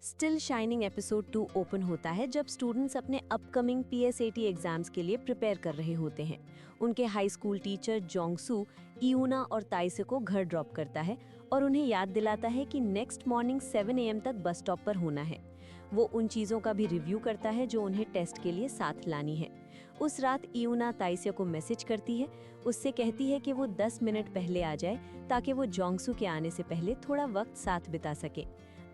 Still shining episode 2 open होता है जब स्टूडेंट्स अपने अपकमिंग PSAT एग्जाम्स के लिए प्रिपेयर कर रहे होते हैं। उनके हाई स्कूल टीचर जोंगसू इयूना और ताइसे को घर ड्रॉप करता है और उन्हें याद दिलाता है कि नेक्स्ट मॉर्निंग 7 AM तक बस स्टॉप पर होना है। वो उन चीज़ों का भी रिव्यू करता है जो उन्हें टेस्ट के लिए साथ लानी है। उस रात इयूना ताइसे को मैसेज करती है, उससे कहती है कि वो 10 मिनट पहले आ जाए ताकि वो जोंगसू के आने से पहले थोड़ा वक्त साथ बिता सके।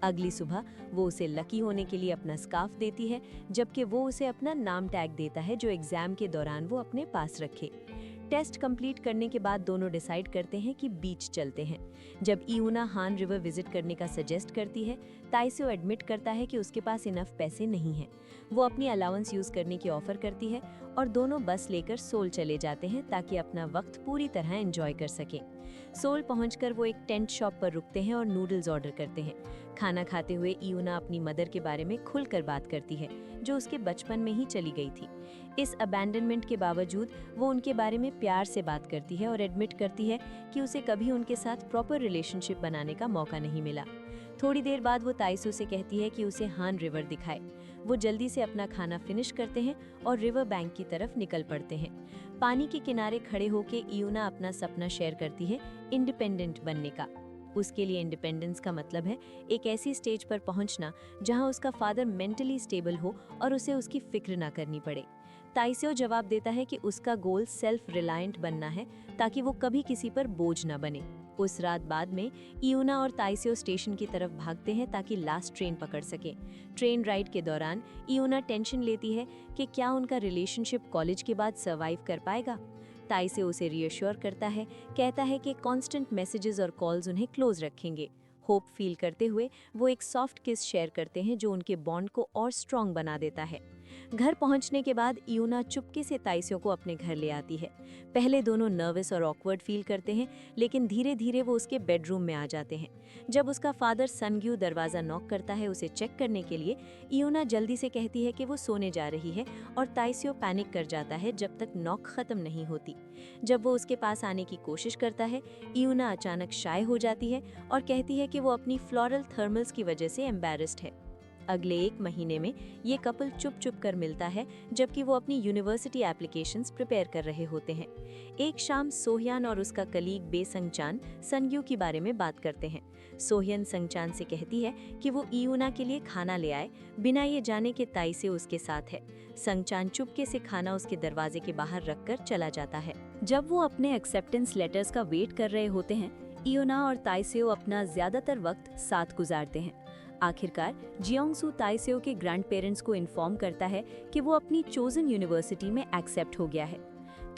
अगली सुबह वो उसे लकी होने के लिए अपना स्कार्फ देती है, जबकि वो उसे अपना नाम टैग देता है जो एग्जाम के दौरान वो अपने पास रखे। टेस्ट कंप्लीट करने के बाद दोनों डिसाइड करते हैं कि बीच चलते हैं। जब इयूना हान रिवर विजिट करने का सजेस्ट करती है, ताइसेओ एडमिट करता है कि उसके पास इनफ पैसे नहीं हैं। वो अपनी अलाउंस यूज करने की ऑफर करती है और दोनों बस लेकर सोल चले जाते हैं ताकि अपना वक्त पूरी तरह एंजॉय कर सकें। सोल पहुंचकर वो एक टेंट शॉप पर रुकते हैं और नूडल्स ऑर्डर करते हैं। खाना खाते हुए इयूना अपनी मदर के बारे में खुलकर बात करती है, जो उसके बचपन में ही चली गई थी। इस अबैंडनमेंट के बावजूद वो उनके बारे में प्यार से बात करती है और एडमिट करती है कि उसे कभी उनके साथ प्रॉपर रिलेशनशिप बनाने का मौका नहीं मिला। थोड़ी देर बाद वो ताइसो से कहती है कि उसे हान रिवर दिखाए। वो जल्दी से अपना खाना फिनिश करते हैं और रिवर बैंक की तरफ निकल पड़ते हैं। पानी के किनारे खड़े होकर इयूना अपना सपना शेयर करती है, इंडिपेंडेंट बनने का। उसके लिए इंडिपेंडेंस का मतलब है एक ऐसी स्टेज पर पहुंचना जहां उसका फादर मेंटली स्टेबल हो और उसे उसकी फिक्र ना करनी पड़े। ताइसेओ जवाब देता है कि उसका गोल सेल्फ रिलायंट बनना है ताकि वो कभी किसी पर बोझ ना बने। उस रात बाद में इयूना और ताइसेओ स्टेशन की तरफ भागते हैं ताकि लास्ट ट्रेन पकड़ सके। ट्रेन राइड के दौरान इयूना टेंशन लेती है कि क्या उनका रिलेशनशिप कॉलेज के बाद सर्वाइव कर पाएगा। ताइसेओ उसे रीअश्योर करता है, कहता है कि कांस्टेंट मैसेजेस और कॉल्स उन्हें क्लोज रखेंगे। होप फील करते हुए वो एक सॉफ्ट किस शेयर करते हैं जो उनके बॉन्ड को और स्ट्रॉन्ग बना देता है। घर पहुंचने के बाद इयूना चुपके से ताइसेओ को अपने घर ले आती है। पहले दोनों नर्वस और ऑकवर्ड फील करते हैं, लेकिन धीरे धीरे वो उसके बेडरूम में आ जाते हैं। जब उसका फादर सनग्यू दरवाज़ा नॉक करता है उसे चेक करने के लिए, इयूना जल्दी से कहती है कि वो सोने जा रही है और ताइसेओ पैनिक कर जाता है जब तक नॉक खत्म नहीं होती। जब वो उसके पास आने की कोशिश करता है, इयूना अचानक शाय हो जाती है और कहती है कि वो अपनी फ्लोरल थर्मल्स की वजह से एम्बैरेस्ड है। अगले 1 महीने में ये कपल चुप चुप कर मिलता है जबकि वो अपनी यूनिवर्सिटी एप्लीकेशंस प्रिपेयर कर रहे होते हैं। एक शाम सोहयान और उसका कलीग बे संगचान सनग्यू के बारे में बात करते हैं। सोहयन संगचान से कहती है कि वो इयूना के लिए खाना ले आए, बिना ये जाने कि ताइसेओ उसके साथ है। संगचान चुपके से खाना उसके दरवाजे के बाहर रखकर चला जाता है। जब वो अपने एक्सेप्टेंस लेटर्स का वेट कर रहे होते हैं, इयूना और ताइसेओ अपना ज्यादातर वक्त साथ गुजारते हैं। आखिरकार जियोंगसू ताइसेओ के ग्रैंड पेरेंट्स को इन्फॉर्म करता है कि वो अपनी चोजन यूनिवर्सिटी में एक्सेप्ट हो गया है।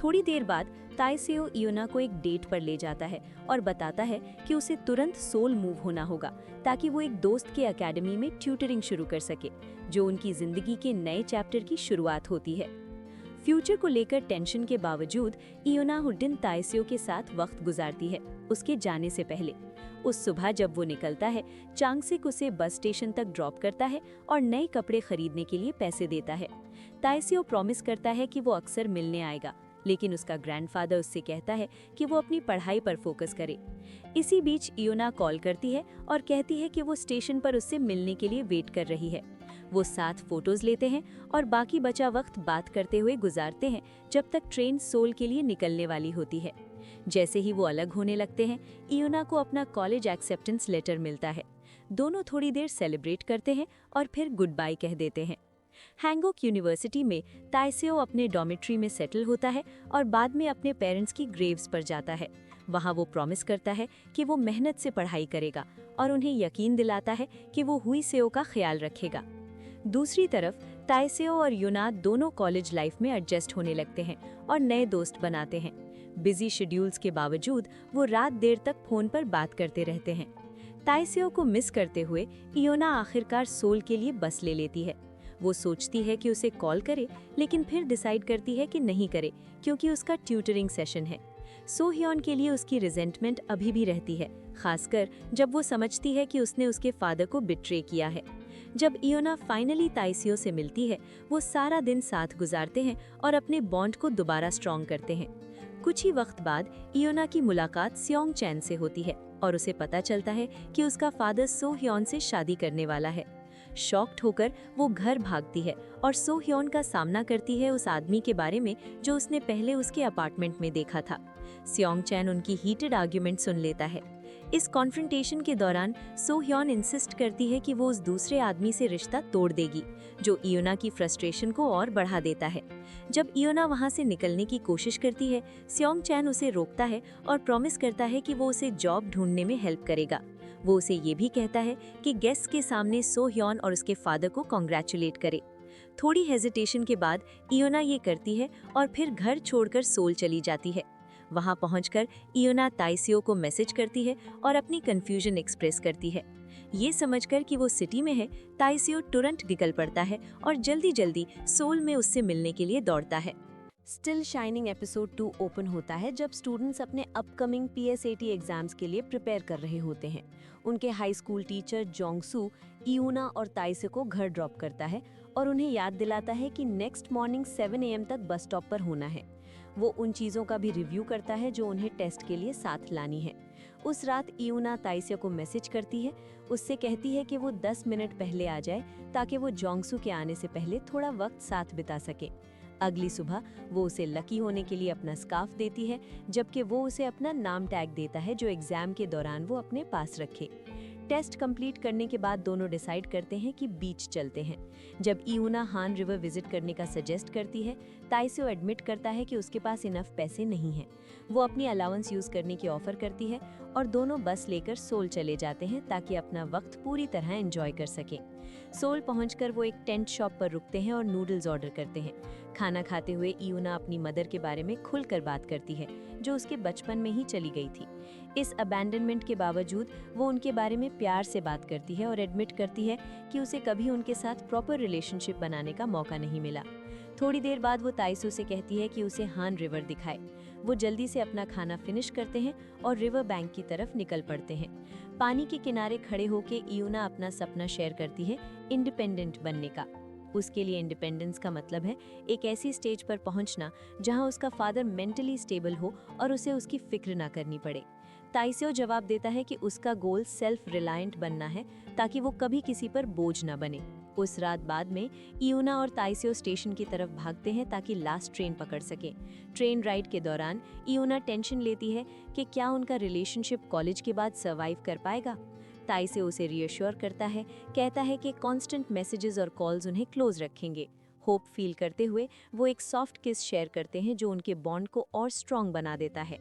थोड़ी देर बाद ताइसेओ इयूना को एक डेट पर ले जाता है और बताता है कि उसे तुरंत सोल मूव होना होगा ताकि वो एक दोस्त के एकेडमी में ट्यूटरिंग शुरू कर सके, जो उनकी जिंदगी के नए चैप्टर की शुरुआत होती है। फ्यूचर को लेकर टेंशन के बावजूद इयूना हुडिन ताइसेओ के साथ वक्त गुजारती है उसके जाने से पहले। उस सुबह जब वो निकलता है, चांगसिक उसे बस स्टेशन तक ड्रॉप करता है और नए कपड़े खरीदने के लिए पैसे देता है। ताइसेओ प्रॉमिस करता है कि वो अक्सर मिलने आएगा, लेकिन उसका ग्रैंडफादर उससे कहता है कि वो अपनी पढ़ाई पर फोकस करे। इसी बीच इयूना कॉल करती है और कहती है कि वो स्टेशन पर उससे मिलने के लिए वेट कर रही है। वो साथ फोटोज लेते हैं और बाकी बचा वक्त बात करते हुए गुजारते हैं जब तक ट्रेन सोल के लिए निकलने वाली होती है। जैसे ही वो अलग होने लगते हैं, इयूना को अपना कॉलेज एक्सेप्टेंस लेटर मिलता है। दोनों थोड़ी देर सेलिब्रेट करते हैं और फिर गुड बाय कह देते हैं। हैंगोक यूनिवर्सिटी में ताइसेओ अपने डॉर्मेट्री में सेटल होता है और बाद में अपने पेरेंट्स की ग्रेव्स पर जाता है। वहाँ वो प्रॉमिस करता है कि वो मेहनत से पढ़ाई करेगा और उन्हें यकीन दिलाता है कि वो हुईसेओ का ख्याल रखेगा। दूसरी तरफ ताइसेओ और यूना दोनों कॉलेज लाइफ में एडजस्ट होने लगते हैं और नए दोस्त बनाते हैं। बिजी शेड्यूल्स के बावजूद वो रात देर तक फोन पर बात करते रहते हैं। ताइसेओ को मिस करते हुए इयूना आखिरकार सोल के लिए बस ले लेती है। वो सोचती है कि उसे कॉल करे, लेकिन फिर डिसाइड करती है कि नहीं करे क्योंकि उसका ट्यूटरिंग सेशन है। सोहयन के लिए उसकी रिजेंटमेंट अभी भी रहती है, खासकर जब वो समझती है कि उसने उसके फादर को बिट्रे किया है। जब इयूना फाइनली ताइसेओ से मिलती है, वो सारा दिन साथ गुजारते हैं और अपने बॉन्ड को दोबारा स्ट्रॉन्ग करते हैं। कुछ ही वक्त बाद इयूना की मुलाकात स्योंग चैन से होती है और उसे पता चलता है कि उसका फादर सोहयन से शादी करने वाला है। शॉक्ड होकर वो घर भागती है और सो ह्योन का सामना करती है उस आदमी के बारे में जो उसने पहले उसके अपार्टमेंट में देखा था। स्योंग चैन उनकी हीटेड आर्ग्यूमेंट सुन लेता है। इस कॉन्फ्रंटेशन के दौरान सो ह्योन इंसिस्ट करती है कि वो उस दूसरे आदमी से रिश्ता तोड़ देगी, जो इयोना की फ्रस्ट्रेशन को और बढ़ा देता है। जब इयोना वहां से निकलने की कोशिश करती है, स्योंग चैन उसे रोकता है और प्रॉमिस करता है कि वो उसे जॉब ढूंढने में हेल्प करेगा। वो उसे ये भी कहता है कि गेस्ट के सामने सो ह्योन और उसके फादर को कॉन्ग्रेचुलेट करे। थोड़ी हेजिटेशन के बाद इयोना ये करती है और फिर घर छोड़कर सोल चली जाती है। वहां पहुंचकर इयोना ताइसियो को मैसेज करती है और अपनी कंफ्यूजन एक्सप्रेस करती है। ये समझकर कि वो सिटी में है, ताइसियो तुरंत निकल पड़ता है और जल्दी सोल में उससे मिलने के लिए दौड़ता है। स्टिल शाइनिंग एपिसोड 2 ओपन होता है जब स्टूडेंट्स अपने अपकमिंग PSAT एग्जाम्स के लिए प्रिपेयर कर रहे होते हैं। उनके हाई स्कूल टीचर जोंगसू इयूना और ताइसे को घर ड्रॉप करता है और उन्हें याद दिलाता है कि नेक्स्ट मॉर्निंग 7 AM तक बस स्टॉप पर होना है। वो उन चीज़ों का भी रिव्यू करता है जो उन्हें टेस्ट के लिए साथ लानी है। उस रात इयूना ताइसे को मैसेज करती है, उससे कहती है कि वो 10 मिनट पहले आ जाए ताकि वो जोंगसू के आने से पहले थोड़ा वक्त साथ बिता सके। अगली सुबह वो उसे लकी होने के लिए अपना स्कार्फ देती है, जबकि वो उसे अपना नाम टैग देता है जो एग्जाम के दौरान वो अपने पास रखे। टेस्ट कंप्लीट करने के बाद दोनों डिसाइड करते हैं कि बीच चलते हैं। जब इयूना हान रिवर विजिट करने का सजेस्ट करती है, ताइसेओ एडमिट करता है कि उसके पास इनफ पैसे नहीं हैं। वो अपनी अलाउंस यूज करने की ऑफर करती है और दोनों बस लेकर सोल चले जाते हैं ताकि अपना वक्त पूरी तरह एंजॉय कर सकें। सोल पहुंचकर वो एक टेंट शॉप पर रुकते हैं और नूडल्स ऑर्डर करते हैं। खाना खाते हुए इयूना अपनी मदर के बारे में खुलकर बात करती है, जो उसके बचपन में ही चली गई थी। इस अबैंडनमेंट के बावजूद वो उनके बारे में प्यार से बात करती है और एडमिट करती है कि उसे कभी उनके साथ प्रॉपर रिलेशनशिप बनाने का मौका नहीं मिला। थोड़ी देर बाद वो ताइसू से कहती है कि उसे हान रिवर दिखाए। वो जल्दी से अपना खाना फिनिश करते हैं और रिवर बैंक की तरफ निकल पड़ते हैं। पानी के किनारे खड़े होकर इयूना अपना सपना शेयर करती है, इंडिपेंडेंट बनने का। उसके लिए इंडिपेंडेंस का मतलब है एक ऐसी स्टेज पर पहुंचना जहां उसका फादर मेंटली स्टेबल हो और उसे उसकी फिक्र ना करनी पड़े। ताइसेओ जवाब देता है कि उसका गोल सेल्फ रिलायंट बनना है ताकि वो कभी किसी पर बोझ ना बने। उस रात बाद में इयूना और ताइसेओ स्टेशन की तरफ भागते हैं ताकि लास्ट ट्रेन पकड़ सके। ट्रेन राइड के दौरान इयूना टेंशन लेती है कि क्या उनका रिलेशनशिप कॉलेज के बाद सर्वाइव कर पाएगा। ताइसेओ उसे रीअश्योर करता है, कहता है कि कांस्टेंट मैसेजेस और कॉल्स उन्हें क्लोज रखेंगे। होप फील करते हुए वो एक सॉफ्ट किस शेयर करते हैं जो उनके बॉन्ड को और स्ट्रॉन्ग बना देता है।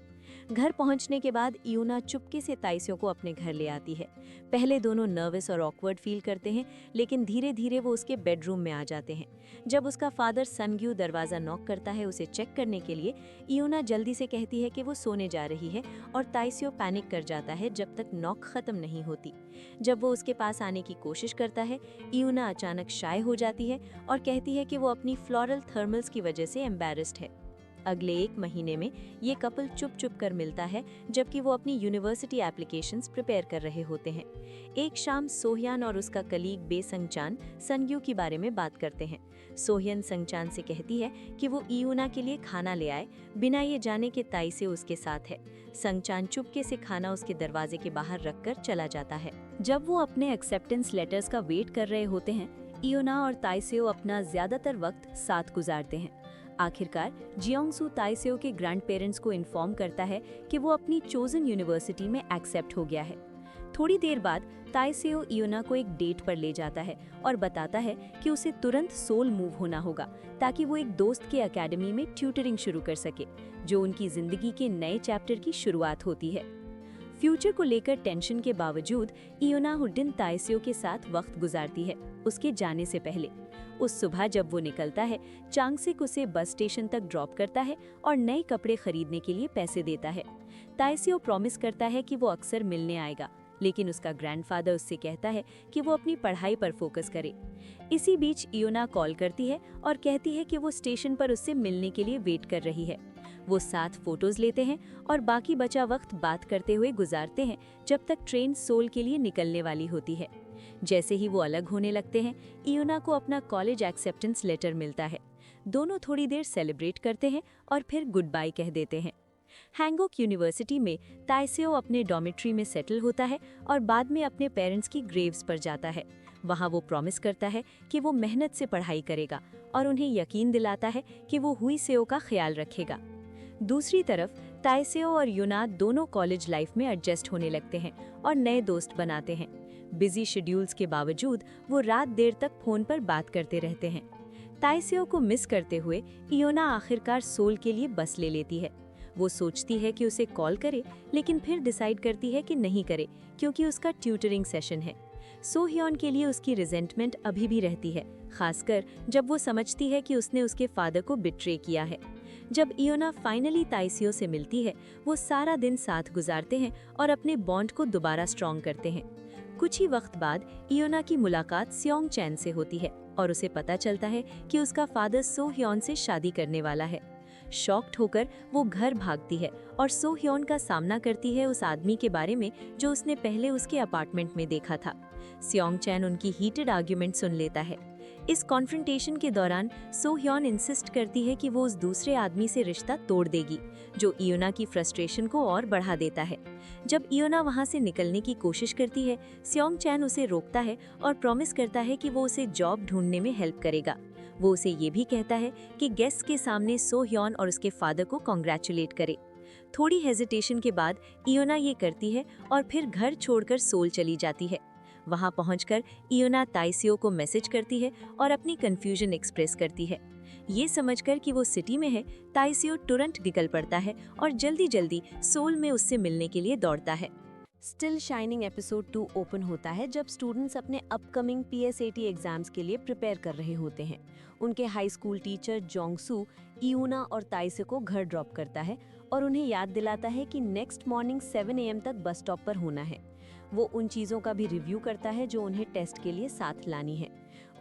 घर पहुंचने के बाद इयूना चुपके से ताइसेओ को अपने घर ले आती है। पहले दोनों नर्वस और ऑकवर्ड फील करते हैं, लेकिन धीरे धीरे वो उसके बेडरूम में आ जाते हैं। जब उसका फादर सनग्यू दरवाज़ा नॉक करता है उसे चेक करने के लिए, इयूना जल्दी से कहती है कि वो सोने जा रही है और ताइसेओ पैनिक कर जाता है जब तक नॉक खत्म नहीं होती। जब वो उसके पास आने की कोशिश करता है, इयूना अचानक शाय हो जाती है और कहती है कि वो अपनी फ्लोरल थर्मल्स की वजह से एम्बैरेस्ड है। अगले 1 महीने में ये कपल चुप चुप कर मिलता है जबकि वो अपनी यूनिवर्सिटी एप्लीकेशंस प्रिपेयर कर रहे होते हैं। एक शाम सोहयान और उसका कलीग बे संगचान सनग्यू के बारे में बात करते हैं। सोहयन संगचान से कहती है कि वो इयूना के लिए खाना ले आए, बिना ये जाने के ताइसेओ उसके साथ है। संगचान चुपके से खाना उसके दरवाजे के बाहर रखकर चला जाता है। जब वो अपने एक्सेप्टेंस लेटर्स का वेट कर रहे होते हैं, इयूना और ताइसेओ अपना ज्यादातर वक्त साथ गुजारते हैं। आखिरकार जियोंगसू ताइसेओ के ग्रैंड पेरेंट्स को इन्फॉर्म करता है कि वो अपनी चोजन यूनिवर्सिटी में एक्सेप्ट हो गया है। थोड़ी देर बाद ताइसेओ इयूना को एक डेट पर ले जाता है और बताता है कि उसे तुरंत सोल मूव होना होगा ताकि वो एक दोस्त के एकेडमी में ट्यूटरिंग शुरू कर सके, जो उनकी जिंदगी के नए चैप्टर की शुरुआत होती है। फ्यूचर को लेकर टेंशन के बावजूद इयूना हुडिन ताइसेओ के साथ वक्त गुजारती है उसके जाने से पहले। उस सुबह जब वो निकलता है, चांगसिक उसे बस स्टेशन तक ड्रॉप करता है और नए कपड़े खरीदने के लिए पैसे देता है। ताइसेओ प्रॉमिस करता है कि वो अक्सर मिलने आएगा, लेकिन उसका ग्रैंडफादर उससे कहता है कि वो अपनी पढ़ाई पर फोकस करे। इसी बीच इयूना कॉल करती है और कहती है कि वो स्टेशन पर उससे मिलने के लिए वेट कर रही है। वो साथ फोटोज लेते हैं और बाकी बचा वक्त बात करते हुए गुजारते हैं जब तक ट्रेन सोल के लिए निकलने वाली होती है। जैसे ही वो अलग होने लगते हैं, इयूना को अपना कॉलेज एक्सेप्टेंस लेटर मिलता है। दोनों थोड़ी देर सेलिब्रेट करते हैं और फिर गुड बाय कह देते हैं। हैंगोक यूनिवर्सिटी में ताइसेओ अपने डॉर्मेट्री में सेटल होता है और बाद में अपने पेरेंट्स की ग्रेव्स पर जाता है। वहाँ वो प्रॉमिस करता है कि वो मेहनत से पढ़ाई करेगा और उन्हें यकीन दिलाता है कि वो हुई सेओ का ख्याल रखेगा। दूसरी तरफ ताइसेओ और यूना दोनों कॉलेज लाइफ में एडजस्ट होने लगते हैं और नए दोस्त बनाते हैं। बिजी शेड्यूल्स के बावजूद वो रात देर तक फोन पर बात करते रहते हैं। ताइसेओ को मिस करते हुए यूना आखिरकार सोल के लिए बस ले लेती है। वो सोचती है कि उसे कॉल करे, लेकिन फिर डिसाइड करती है कि नहीं करे क्योंकि उसका ट्यूटरिंग सेशन है। सो ह्योन के लिए उसकी रिजेंटमेंट अभी भी रहती है, खासकर जब वो समझती है कि उसने उसके फादर को बिट्रे किया है। जब इयोना फाइनली ताइसेओ से मिलती है, वो सारा दिन साथ गुजारते हैं और अपने बॉन्ड को दोबारा स्ट्रॉन्ग करते हैं। कुछ ही वक्त बाद इयोना की मुलाकात सियोंग चैन से होती है और उसे पता चलता है कि उसका फादर सो ह्योन से शादी करने वाला है। शॉक्ड होकर वो घर भागती है और सो ह्योन का सामना करती है उस आदमी के बारे में जो उसने पहले उसके अपार्टमेंट में देखा था। सियोंग चैन उनकी हीटेड आर्ग्यूमेंट सुन लेता है। इस कॉन्फ्रंटेशन के दौरान सो ह्योन इंसिस्ट करती है कि वो उस दूसरे आदमी से रिश्ता तोड़ देगी, जो इयोना की फ्रस्ट्रेशन को और बढ़ा देता है। जब इयोना वहां से निकलने की कोशिश करती है, सियोंग चैन उसे रोकता है और प्रॉमिस करता है कि वो उसे जॉब ढूंढने में हेल्प करेगा। वो उसे ये भी कहता है कि गेस्ट के सामने सो ह्योन और उसके फादर को कॉन्ग्रेचुलेट करे। थोड़ी हेजिटेशन के बाद इयोना ये करती है और फिर घर छोड़कर सोल चली जाती है। वहां पहुंचकर इयोना ताइसेओ को मैसेज करती है और अपनी कंफ्यूजन एक्सप्रेस करती है। ये समझकर कि वो सिटी में है, ताइसेओ तुरंत निकल पड़ता है और जल्दी जल्दी सोल में उससे मिलने के लिए दौड़ता है। स्टिल शाइनिंग एपिसोड 2 ओपन होता है जब स्टूडेंट्स अपने अपकमिंग पीएसएटी एग्जाम्स के लिए प्रिपेयर कर रहे होते हैं। उनके हाई स्कूल टीचर जोंगसू इयूना और ताइसे को घर ड्रॉप करता है और उन्हें याद दिलाता है कि नेक्स्ट मॉर्निंग 7 AM तक बस स्टॉप पर होना है। वो उन चीज़ों का भी रिव्यू करता है जो उन्हें टेस्ट के लिए साथ लानी है।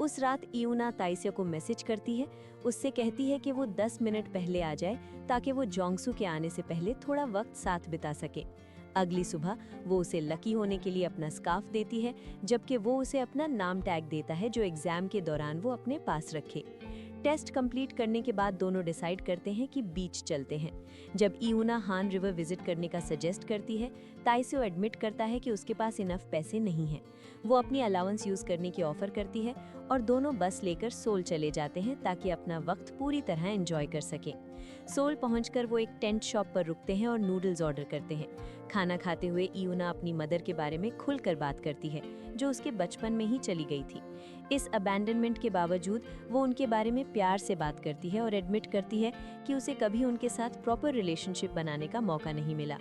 उस रात इयूना ताइसे को मैसेज करती है, उससे कहती है कि वो 10 मिनट पहले आ जाए ताकि वो जोंगसू के आने से पहले थोड़ा वक्त साथ बिता सके। अगली सुबह वो उसे लकी होने के लिए अपना स्कार्फ देती है, जबकि वो उसे अपना नाम टैग देता है जो एग्जाम के दौरान वो अपने पास रखे। टेस्ट कंप्लीट करने के बाद दोनों डिसाइड करते हैं कि बीच चलते हैं। जब इयूना हान रिवर विजिट करने का सजेस्ट करती है, ताइसेओ एडमिट करता है कि उसके पास इनफ पैसे नहीं हैं। वो अपनी अलाउंस यूज करने की ऑफर करती है और दोनों बस लेकर सोल चले जाते हैं ताकि अपना वक्त पूरी तरह एंजॉय कर सकें। सोल पहुंचकर वो एक टेंट शॉप पर रुकते हैं और नूडल्स ऑर्डर करते हैं। खाना खाते हुए इयूना अपनी मदर के बारे में खुलकर बात करती है, जो उसके बचपन में ही चली गई थी। इस अबैंडनमेंट के बावजूद वो उनके बारे में प्यार से बात करती है और एडमिट करती है कि उसे कभी उनके साथ प्रॉपर रिलेशनशिप बनाने का मौका नहीं मिला।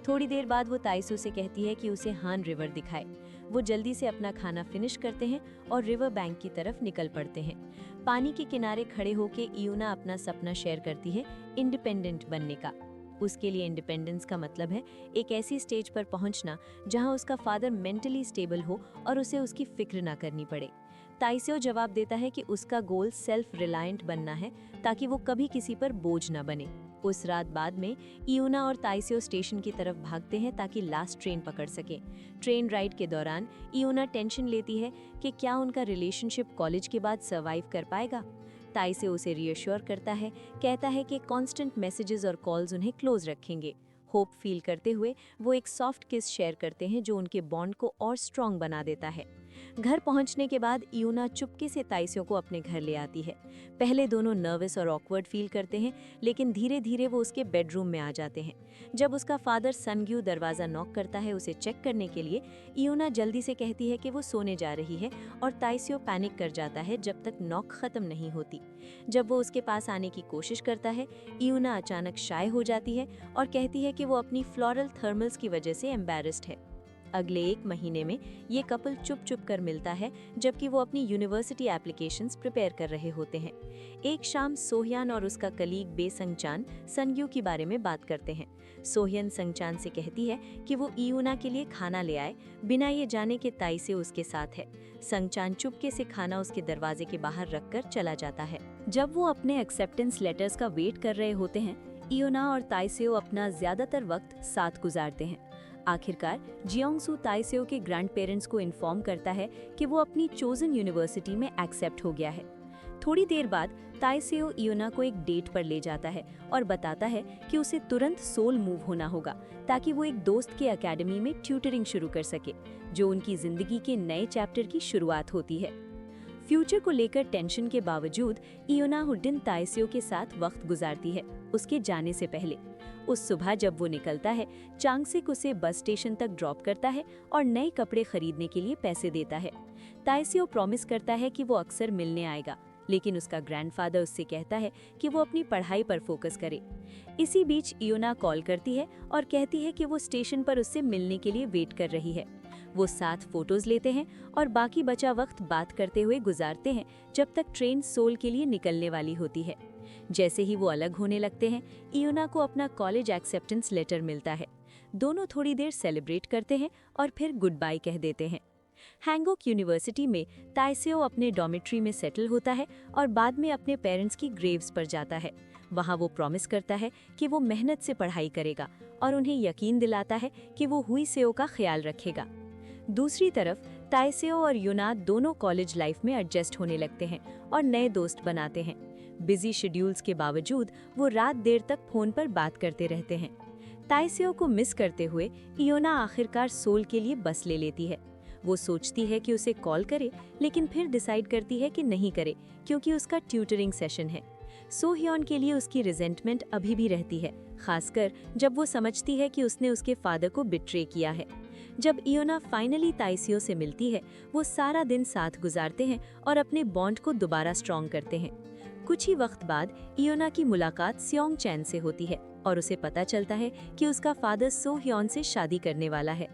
थोड़ी देर बाद वो ताइसू से कहती है कि उसे हान रिवर दिखाए। वो जल्दी से अपना खाना फिनिश करते हैं और रिवर बैंक की तरफ निकल पड़ते हैं। पानी के किनारे खड़े होकर इयूना अपना सपना शेयर करती है, इंडिपेंडेंट बनने का। उसके लिए इंडिपेंडेंस का मतलब है एक ऐसी स्टेज पर पहुंचना जहां उसका फादर मेंटली स्टेबल हो और उसे उसकी फिक्र ना करनी पड़े। ताइसेओ जवाब देता है कि उसका गोल सेल्फ रिलायंट बनना है ताकि वो कभी किसी पर बोझ ना बने। उस रात बाद में इयूना और ताइसेओ स्टेशन की तरफ भागते हैं ताकि लास्ट ट्रेन पकड़ सकें। ट्रेन राइड के दौरान इयूना टेंशन लेती है कि क्या उनका रिलेशनशिप कॉलेज के बाद सर्वाइव कर पाएगा। ताइसेओ उसे रीअश्योर करता है, कहता है कि कांस्टेंट मैसेजेस और कॉल्स उन्हें क्लोज रखेंगे। होप फील करते हुए वो एक सॉफ्ट किस शेयर करते हैं जो उनके बॉन्ड को और स्ट्रॉन्ग बना देता है। घर पहुंचने के बाद इयूना चुपके से ताइसेओ को अपने घर ले आती है। पहले दोनों नर्वस और ऑकवर्ड फील करते हैं, लेकिन धीरे धीरे वो उसके बेडरूम में आ जाते हैं। जब उसका फादर सनग्यू दरवाज़ा नॉक करता है उसे चेक करने के लिए, इयूना जल्दी से कहती है कि वो सोने जा रही है और ताइसेओ पैनिक कर जाता है जब तक नॉक खत्म नहीं होती। जब वो उसके पास आने की कोशिश करता है, इयूना अचानक शाय हो जाती है और कहती है कि वो अपनी फ्लोरल थर्मल्स की वजह से एम्बैरेस्ड है। अगले 1 महीने में ये कपल चुप चुप कर मिलता है जबकि वो अपनी यूनिवर्सिटी एप्लीकेशंस प्रिपेयर कर रहे होते हैं। एक शाम सोह्यान और उसका कलीग बे संगचान सनग्यू के बारे में बात करते हैं। सोह्यन संगचान से कहती है कि वो इयूना के लिए खाना ले आए, बिना ये जाने के ताइसेओ उसके साथ है। संगचान चुपके से खाना उसके दरवाजे के बाहर रखकर चला जाता है। जब वो अपने एक्सेप्टेंस लेटर्स का वेट कर रहे होते हैं, इयूना और ताइसेओ अपना ज्यादातर वक्त साथ गुजारते हैं। आखिरकार जियोंगसू ताइसेओ के ग्रैंड पेरेंट्स को इन्फॉर्म करता है कि वो अपनी चोजन यूनिवर्सिटी में एक्सेप्ट हो गया है। थोड़ी देर बाद ताइसेओ इयोना को एक डेट पर ले जाता है और बताता है कि उसे तुरंत सोल मूव होना होगा ताकि वो एक दोस्त के एकेडमी में ट्यूटरिंग शुरू कर सके, जो उनकी जिंदगी के नए चैप्टर की शुरुआत होती है। फ्यूचर को लेकर टेंशन के बावजूद इयोना हर दिन ताइसेओ के साथ वक्त गुजारती है, उसके जाने से पहले। उस सुबह जब वो निकलता है, चांगसिक उसे बस स्टेशन तक ड्रॉप करता है और नए कपड़े खरीदने के लिए पैसे देता है। ताइसेओ प्रॉमिस करता है कि वो अक्सर मिलने आएगा, लेकिन उसका ग्रैंडफादर उससे कहता है कि वो अपनी पढ़ाई पर फोकस करे। इसी बीच इयोना कॉल करती है और कहती है कि वो स्टेशन पर उससे मिलने के लिए वेट कर रही है। वो साथ फोटोज लेते हैं और बाकी बचा वक्त बात करते हुए गुजारते हैं जब तक ट्रेन सोल के लिए निकलने वाली होती है। जैसे ही वो अलग होने लगते हैं, इयोना को अपना कॉलेज एक्सेप्टेंस लेटर मिलता है। दोनों थोड़ी देर सेलिब्रेट करते हैं और फिर गुड बाय कह देते हैं। हैंगोक यूनिवर्सिटी में ताइसेओ अपने डॉर्मेट्री में सेटल होता है और बाद में अपने पेरेंट्स की ग्रेव्स पर जाता है। वहाँ वो प्रॉमिस करता है कि वो मेहनत से पढ़ाई करेगा और उन्हें यकीन दिलाता है कि वो हुईसेओ का ख्याल रखेगा। दूसरी तरफ ताइसेओ और यूना दोनों कॉलेज लाइफ में एडजस्ट होने लगते हैं और नए दोस्त बनाते हैं। बिजी शेड्यूल्स के बावजूद वो रात देर तक फोन पर बात करते रहते हैं। ताइसेओ को मिस करते हुए इयोना आखिरकार सोल के लिए बस ले लेती है। वो सोचती है कि उसे कॉल करे, लेकिन फिर डिसाइड करती है कि नहीं करे क्योंकि उसका ट्यूटरिंग सेशन है। सोह्योन के लिए उसकी रिजेंटमेंट अभी भी रहती है, खासकर जब वो समझती है कि उसने उसके फादर को बिट्रे किया है। जब इयोना फाइनली ताइसेओ से मिलती है, वो सारा दिन साथ गुजारते हैं और अपने बॉन्ड को दोबारा स्ट्रॉन्ग करते हैं। कुछ ही वक्त बाद इयोना की मुलाकात स्योंग चैन से होती है और उसे पता चलता है कि उसका फादर सोह्योन से शादी करने वाला है।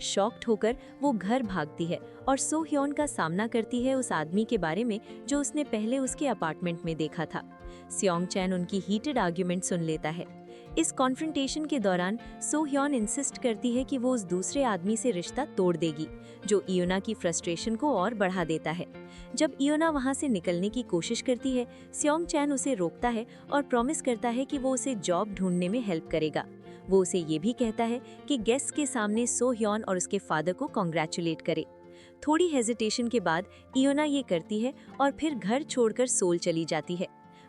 शॉक्ड होकर वो घर भागती है और सोह्योन का सामना करती है उस आदमी के बारे में जो उसने पहले उसके अपार्टमेंट में देखा था। स्योंग चैन उनकी हीटेड आर्ग्यूमेंट सुन लेता है। इस कॉन्फ्रंटेशन के दौरान सोह्योन इंसिस्ट करती है कि वो उस दूसरे आदमी से रिश्ता तोड़ देगी, जो इयोना की फ्रस्ट्रेशन को और बढ़ा देता है। जब इयोना वहां से निकलने की कोशिश करती है, स्योंग चैन उसे रोकता है और प्रॉमिस करता है कि वो उसे जॉब ढूंढने में हेल्प करेगा। वो उसे ये भी कहता है कि गेस्ट के सामने सोह्योन और उसके फादर को कॉन्ग्रेचुलेट करे। थोड़ी हेजिटेशन के बाद इयोना ये करती है और फिर घर छोड़कर सोल चली जाती है।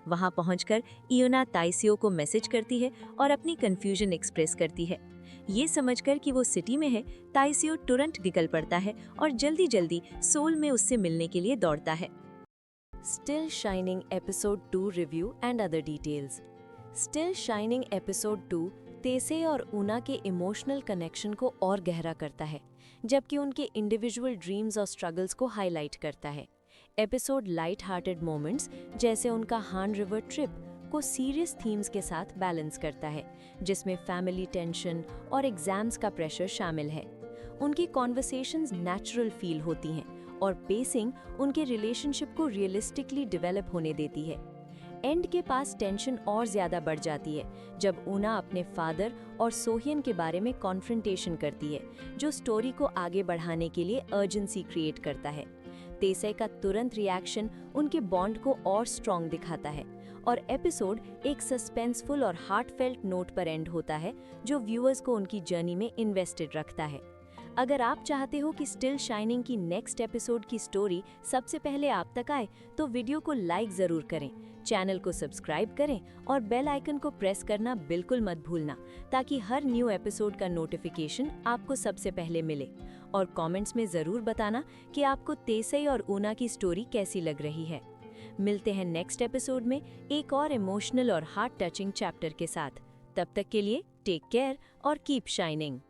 वहां पहुंचकर इयोना ताइसेओ को मैसेज करती है और अपनी कंफ्यूजन एक्सप्रेस करती है। ये समझकर कि वो सिटी में है, ताइसेओ तुरंत निकल पड़ता है और जल्दी जल्दी सोल में उससे मिलने के लिए दौड़ता है। Still shining episode 2 review and other details. Still shining episode 2 तेसे और ऊना के इमोशनल कनेक्शन को और गहरा करता है, जबकि उनके इंडिविजुअल ड्रीम्स और स्ट्रगल्स को हाईलाइट करता है। एपिसोड लाइट हार्टेड मोमेंट्स जैसे उनका हान रिवर ट्रिप को सीरियस थीम्स के साथ बैलेंस करता है, जिसमें फैमिली टेंशन और एग्जाम्स का प्रेशर शामिल है। उनकी कॉन्वर्सेशंस नेचुरल फील होती हैं और पेसिंग उनके रिलेशनशिप को रियलिस्टिकली डेवलप होने देती है। एंड के पास टेंशन और ज्यादा बढ़ जाती है जब ऊना अपने फादर और सोह्यन के बारे में कॉन्फ्रंटेशन करती है, जो स्टोरी को आगे बढ़ाने के लिए अर्जेंसी क्रिएट करता है। तेसे का तुरंत रिएक्शन उनके बॉन्ड को और स्ट्रॉन्ग दिखाता है और एपिसोड एक सस्पेंसफुल और हार्टफेल्ट नोट पर एंड होता है, जो व्यूअर्स को उनकी जर्नी में इन्वेस्टेड रखता है। अगर आप चाहते हो कि स्टिल शाइनिंग की नेक्स्ट एपिसोड की स्टोरी सबसे पहले आप तक आए, तो वीडियो को लाइक जरूर करें, चैनल को सब्सक्राइब करें और बेल आइकन को प्रेस करना बिल्कुल मत भूलना, ताकि हर न्यू एपिसोड का नोटिफिकेशन आपको सबसे पहले मिले। और कमेंट्स में जरूर बताना कि आपको तेसई और ऊना की स्टोरी कैसी लग रही है। मिलते हैं नेक्स्ट एपिसोड में एक और इमोशनल और हार्ट टचिंग चैप्टर के साथ। तब तक के लिए टेक केयर और कीप शाइनिंग।